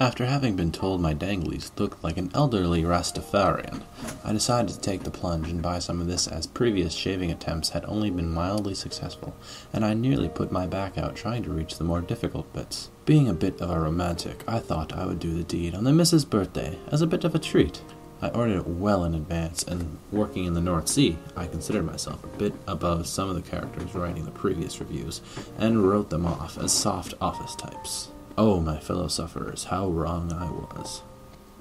After having been told my danglies looked like an elderly Rastafarian, I decided to take the plunge and buy some of this, as previous shaving attempts had only been mildly successful, and I nearly put my back out trying to reach the more difficult bits. Being a bit of a romantic, I thought I would do the deed on the Mrs. birthday as a bit of a treat. I ordered it well in advance, and working in the North Sea, I considered myself a bit above some of the characters writing the previous reviews, and wrote them off as soft office types. Oh, my fellow sufferers, how wrong I was.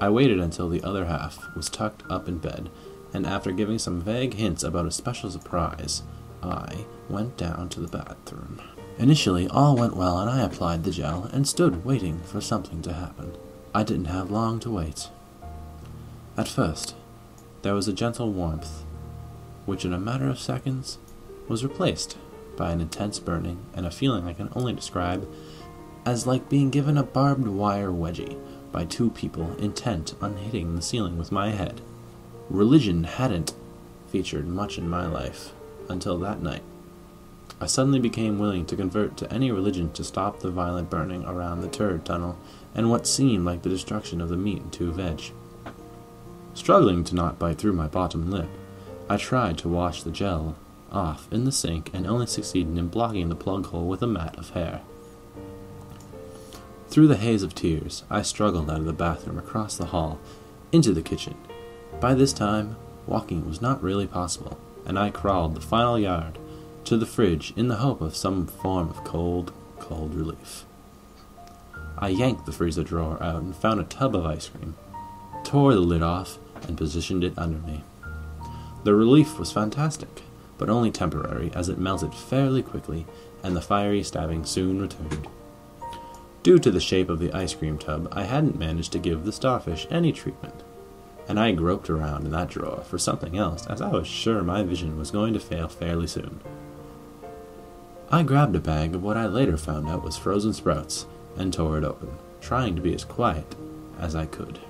I waited until the other half was tucked up in bed, and after giving some vague hints about a special surprise, I went down to the bathroom. Initially, all went well, and I applied the gel and stood waiting for something to happen. I didn't have long to wait. At first, there was a gentle warmth, which in a matter of seconds was replaced by an intense burning and a feeling I can only describe as like being given a barbed wire wedgie by two people intent on hitting the ceiling with my head. Religion hadn't featured much in my life until that night. I suddenly became willing to convert to any religion to stop the violent burning around the turd tunnel and what seemed like the destruction of the meat and two veg. Struggling to not bite through my bottom lip, I tried to wash the gel off in the sink and only succeeded in blocking the plug hole with a mat of hair. Through the haze of tears, I struggled out of the bathroom, across the hall, into the kitchen. By this time, walking was not really possible, and I crawled the final yard to the fridge in the hope of some form of cold relief. I yanked the freezer drawer out and found a tub of ice cream, tore the lid off, and positioned it under me. The relief was fantastic, but only temporary, as it melted fairly quickly, and the fiery stabbing soon returned. Due to the shape of the ice cream tub, I hadn't managed to give the starfish any treatment, and I groped around in that drawer for something else, as I was sure my vision was going to fail fairly soon. I grabbed a bag of what I later found out was frozen sprouts, and tore it open, trying to be as quiet as I could.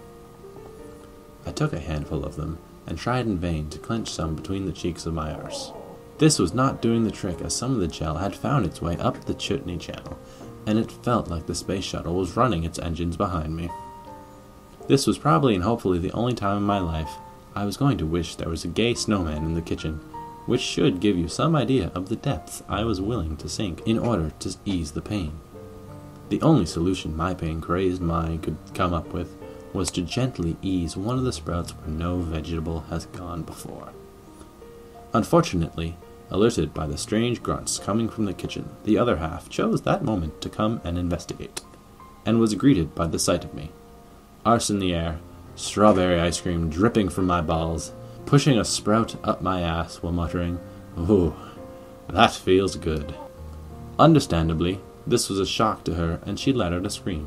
I took a handful of them, and tried in vain to clench some between the cheeks of my arse. This was not doing the trick, as some of the gel had found its way up the chutney channel, and it felt like the space shuttle was running its engines behind me. This was probably and hopefully the only time in my life I was going to wish there was a gay snowman in the kitchen, which should give you some idea of the depths I was willing to sink in order to ease the pain. The only solution my pain-crazed mind could come up with was to gently ease one of the sprouts where no vegetable has gone before. Unfortunately, alerted by the strange grunts coming from the kitchen, the other half chose that moment to come and investigate, and was greeted by the sight of me. Arse in the air, strawberry ice cream dripping from my balls, pushing a sprout up my ass while muttering, "Ooh, that feels good." Understandably, this was a shock to her, and she let out a scream,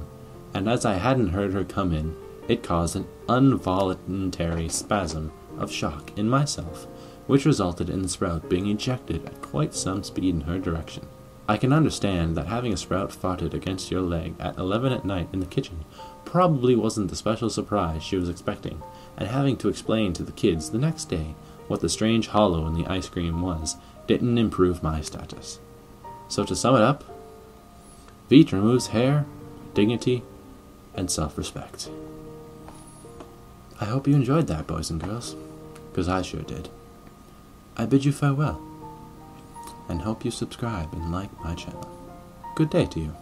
and as I hadn't heard her come in, it caused an involuntary spasm of shock in myself, which resulted in the sprout being ejected at quite some speed in her direction. I can understand that having a sprout farted against your leg at 11 at night in the kitchen probably wasn't the special surprise she was expecting, and having to explain to the kids the next day what the strange hollow in the ice cream was didn't improve my status. So to sum it up, Veet removes hair, dignity, and self-respect. I hope you enjoyed that, boys and girls, because I sure did. I bid you farewell, and hope you subscribe and like my channel. Good day to you.